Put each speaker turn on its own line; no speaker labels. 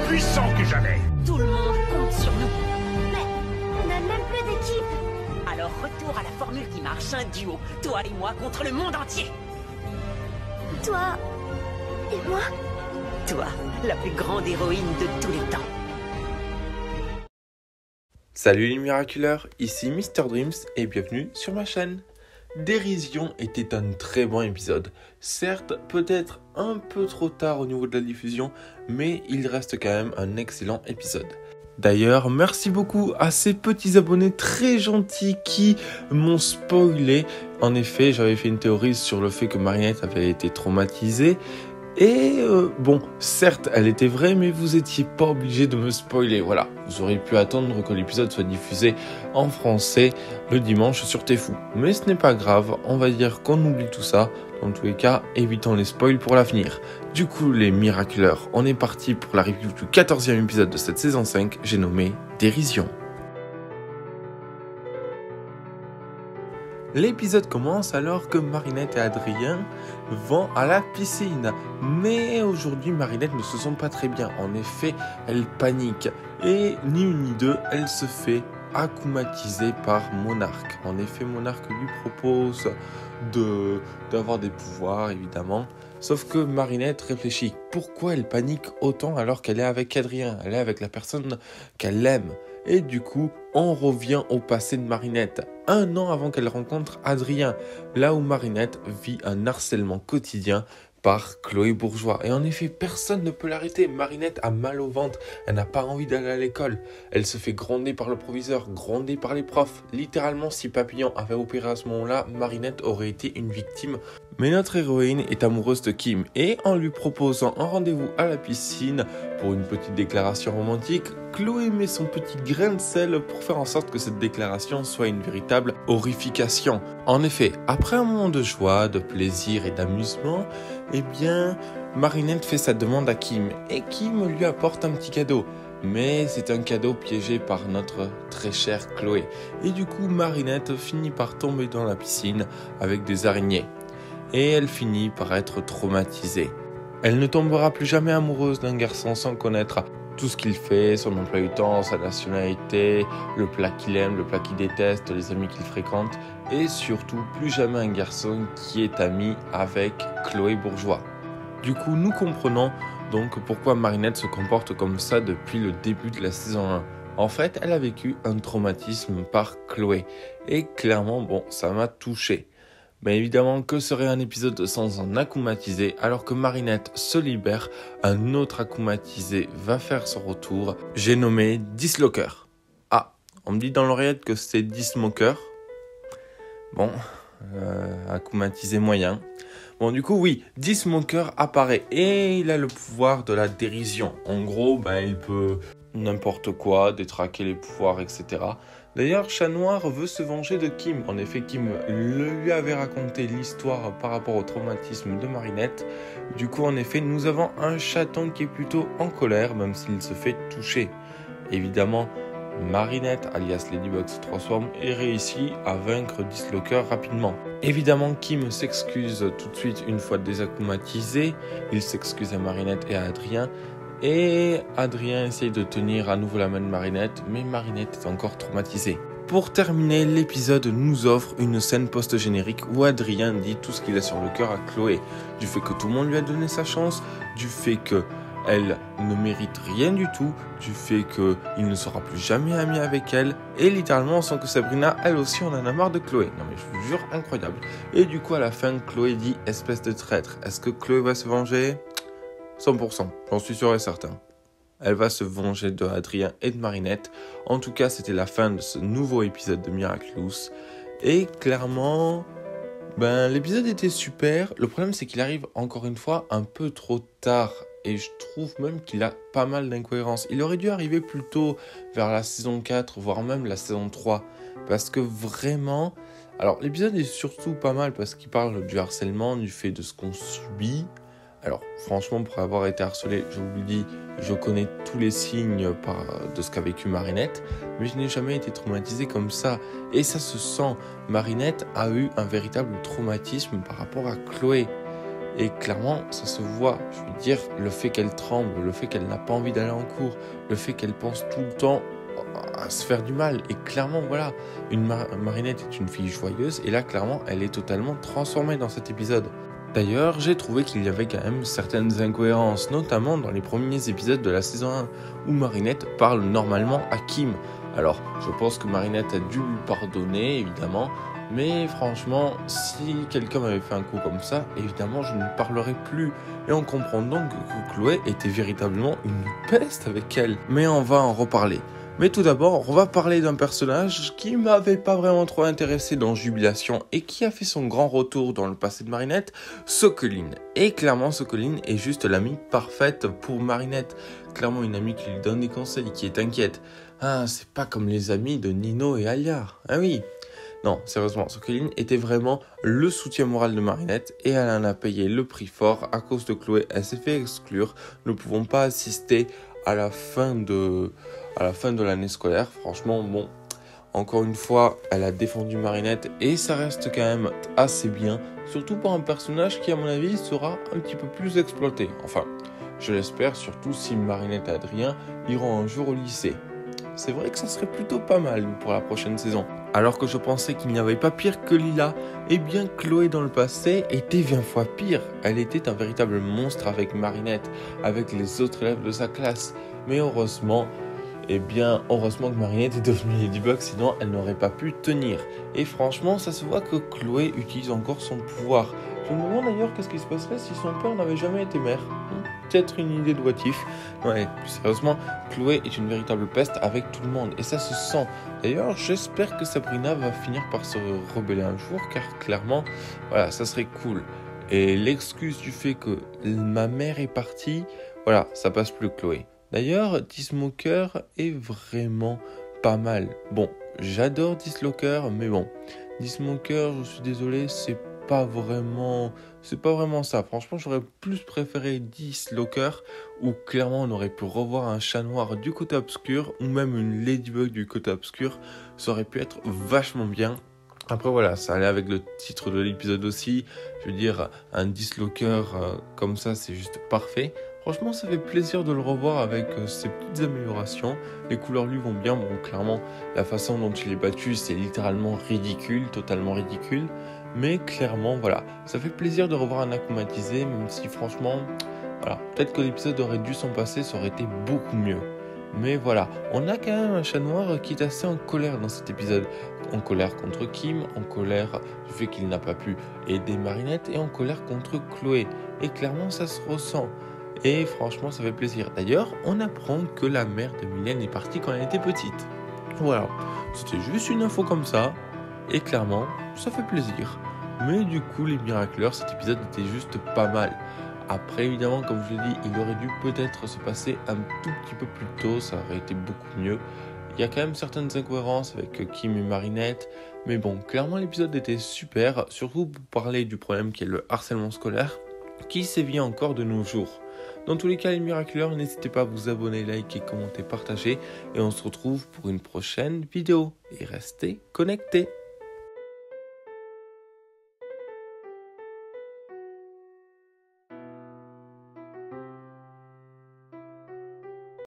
puissants que jamais.
Tout le monde compte sur nous.
Mais on n'a même plus d'équipe.
Alors retour à la formule qui marche, un duo, toi et moi contre le monde entier.
Toi et moi.
Toi, la plus grande héroïne de tous les temps.
Salut les miraculeurs, ici Mr Dreams et bienvenue sur ma chaîne. Dérision était un très bon épisode. Certes, peut-être un peu trop tard au niveau de la diffusion, mais il reste quand même un excellent épisode. D'ailleurs, merci beaucoup à ces petits abonnés très gentils qui m'ont spoilé. En effet, j'avais fait une théorie sur le fait que Marinette avait été traumatisée. Et bon, certes, elle était vraie, mais vous étiez pas obligé de me spoiler. Voilà, vous auriez pu attendre que l'épisode soit diffusé en français le dimanche sur Tfou. Mais ce n'est pas grave, on va dire qu'on oublie tout ça. Dans tous les cas, évitons les spoils pour l'avenir. Du coup, les miraculeurs, on est parti pour la review du 14e épisode de cette saison 5, j'ai nommé Dérision. L'épisode commence alors que Marinette et Adrien vont à la piscine. Mais aujourd'hui, Marinette ne se sent pas très bien. En effet, elle panique. Et ni une ni deux, elle se fait akumatiser par Monarque. En effet, Monarque lui propose d'avoir des pouvoirs, évidemment. Sauf que Marinette réfléchit. Pourquoi elle panique autant alors qu'elle est avec Adrien? Elle est avec la personne qu'elle aime. Et du coup, on revient au passé de Marinette, 1 an avant qu'elle rencontre Adrien, là où Marinette vit un harcèlement quotidien par Chloé Bourgeois. Et en effet, personne ne peut l'arrêter. Marinette a mal au ventre, elle n'a pas envie d'aller à l'école. Elle se fait gronder par le proviseur, gronder par les profs. Littéralement, si Papillon avait opéré à ce moment-là, Marinette aurait été une victime. Mais notre héroïne est amoureuse de Kim et en lui proposant un rendez-vous à la piscine pour une petite déclaration romantique, Chloé met son petit grain de sel pour faire en sorte que cette déclaration soit une véritable horrification. En effet, après un moment de joie, de plaisir et d'amusement, eh bien, Marinette fait sa demande à Kim et Kim lui apporte un petit cadeau. Mais c'est un cadeau piégé par notre très chère Chloé. Et du coup, Marinette finit par tomber dans la piscine avec des araignées. Et elle finit par être traumatisée. Elle ne tombera plus jamais amoureuse d'un garçon sans connaître tout ce qu'il fait, son emploi du temps, sa nationalité, le plat qu'il aime, le plat qu'il déteste, les amis qu'il fréquente, et surtout plus jamais un garçon qui est ami avec Chloé Bourgeois. Du coup, nous comprenons donc pourquoi Marinette se comporte comme ça depuis le début de la saison 1. En fait, elle a vécu un traumatisme par Chloé, et clairement, bon, ça m'a touché. Mais évidemment, que serait un épisode sans un akumatisé? Alors que Marinette se libère, un autre akumatisé va faire son retour. J'ai nommé Dislocker. Ah, on me dit dans l'oreillette que c'est Dismoker. Bon, akumatisé moyen. Bon, du coup, oui, Dismoker apparaît et il a le pouvoir de la dérision. En gros, il peut n'importe quoi, détraquer les pouvoirs, etc. D'ailleurs, Chat Noir veut se venger de Kim. En effet, Kim lui avait raconté l'histoire par rapport au traumatisme de Marinette. Du coup, en effet, nous avons un chaton qui est plutôt en colère, même s'il se fait toucher. Évidemment, Marinette, alias Ladybug, se transforme et réussit à vaincre Dislocker rapidement. Évidemment, Kim s'excuse tout de suite une fois désakumatisé. Il s'excuse à Marinette et à Adrien. Et Adrien essaye de tenir à nouveau la main de Marinette, mais Marinette est encore traumatisée. Pour terminer, l'épisode nous offre une scène post-générique où Adrien dit tout ce qu'il a sur le cœur à Chloé. Du fait que tout le monde lui a donné sa chance, du fait qu'elle ne mérite rien du tout, du fait qu'il ne sera plus jamais ami avec elle, et littéralement on sent que Sabrina, elle aussi, en a marre de Chloé. Non mais je vous jure, incroyable. Et du coup à la fin, Chloé dit « espèce de traître ». Est-ce que Chloé va se venger ? 100%, j'en suis sûr et certain. Elle va se venger de Adrien et de Marinette. En tout cas, c'était la fin de ce nouveau épisode de Miraculous. Et clairement, l'épisode était super. Le problème, c'est qu'il arrive encore une fois un peu trop tard. Et je trouve même qu'il a pas mal d'incohérences. Il aurait dû arriver plus tôt, vers la saison 4, voire même la saison 3. Parce que vraiment... Alors, l'épisode est surtout pas mal parce qu'il parle du harcèlement, du fait de ce qu'on subit. Alors franchement, pour avoir été harcelé, je vous le dis, je connais tous les signes de ce qu'a vécu Marinette, mais je n'ai jamais été traumatisé comme ça. Et ça se sent, Marinette a eu un véritable traumatisme par rapport à Chloé. Et clairement, ça se voit. Je veux dire, le fait qu'elle tremble, le fait qu'elle n'a pas envie d'aller en cours, le fait qu'elle pense tout le temps à se faire du mal. Et clairement, voilà, Marinette est une fille joyeuse. Et là, clairement, elle est totalement transformée dans cet épisode. D'ailleurs, j'ai trouvé qu'il y avait quand même certaines incohérences, notamment dans les premiers épisodes de la saison 1, où Marinette parle normalement à Kim. Alors, je pense que Marinette a dû lui pardonner, évidemment, mais franchement, si quelqu'un m'avait fait un coup comme ça, évidemment, je ne parlerais plus. Et on comprend donc que Chloé était véritablement une peste avec elle. Mais on va en reparler. Mais tout d'abord, on va parler d'un personnage qui m'avait pas vraiment trop intéressé dans Jubilation et qui a fait son grand retour dans le passé de Marinette, Sokoline. Et clairement, Sokoline est juste l'amie parfaite pour Marinette. Clairement, une amie qui lui donne des conseils, qui est inquiète. Ah, c'est pas comme les amis de Nino et Alia. Ah oui. Non, sérieusement, Sokoline était vraiment le soutien moral de Marinette et elle en a payé le prix fort à cause de Chloé. Elle s'est fait exclure, ne pouvons pas assister à la fin de l'année scolaire. Franchement, bon, encore une fois, elle a défendu Marinette et ça reste quand même assez bien, surtout pour un personnage qui, à mon avis, sera un petit peu plus exploité. Enfin, je l'espère, surtout si Marinette et Adrien iront un jour au lycée. C'est vrai que ça serait plutôt pas mal pour la prochaine saison. Alors que je pensais qu'il n'y avait pas pire que Lila, eh bien Chloé dans le passé était 20 fois pire. Elle était un véritable monstre avec Marinette, avec les autres élèves de sa classe. Mais heureusement que Marinette est devenue Ladybug, sinon elle n'aurait pas pu tenir. Et franchement, ça se voit que Chloé utilise encore son pouvoir. Je me demande d'ailleurs qu'est-ce qui se passerait si son père n'avait jamais été maire. Peut-être une idée de what if. Ouais, plus sérieusement, Chloé est une véritable peste avec tout le monde et ça se sent. D'ailleurs, j'espère que Sabrina va finir par se rebeller un jour car clairement, voilà, ça serait cool. Et l'excuse du fait que ma mère est partie, voilà, ça passe plus Chloé. D'ailleurs, Disloker est vraiment pas mal. Bon, j'adore Disloker, mais bon, Disloker, je suis désolé, c'est pas vraiment ça. Franchement, j'aurais plus préféré Disloker, où clairement on aurait pu revoir un chat noir du côté obscur, ou même une Ladybug du côté obscur. Ça aurait pu être vachement bien. Après voilà, ça allait avec le titre de l'épisode aussi. Je veux dire, un Disloker comme ça, c'est juste parfait. Franchement, ça fait plaisir de le revoir avec ses petites améliorations. Les couleurs lui vont bien. Bon, clairement, la façon dont il est battu, c'est littéralement ridicule, totalement ridicule. Mais clairement, voilà, ça fait plaisir de revoir un acclimatisé, même si franchement, voilà, peut-être que l'épisode aurait dû s'en passer, ça aurait été beaucoup mieux. Mais voilà, on a quand même un chat noir qui est assez en colère dans cet épisode. En colère contre Kim, en colère du fait qu'il n'a pas pu aider Marinette et en colère contre Chloé. Et clairement, ça se ressent. Et franchement, ça fait plaisir. D'ailleurs, on apprend que la mère de Mylène est partie quand elle était petite. Voilà, c'était juste une info comme ça. Et clairement, ça fait plaisir. Mais du coup, les Miraculeurs, cet épisode était juste pas mal. Après, évidemment, comme je l'ai dit, il aurait dû peut-être se passer un tout petit peu plus tôt. Ça aurait été beaucoup mieux. Il y a quand même certaines incohérences avec Kim et Marinette. Mais bon, clairement, l'épisode était super. Surtout pour parler du problème qui est le harcèlement scolaire, qui sévit encore de nos jours. Dans tous les cas, les Miraculeurs, n'hésitez pas à vous abonner, liker, commenter, partager. Et on se retrouve pour une prochaine vidéo. Et restez connectés.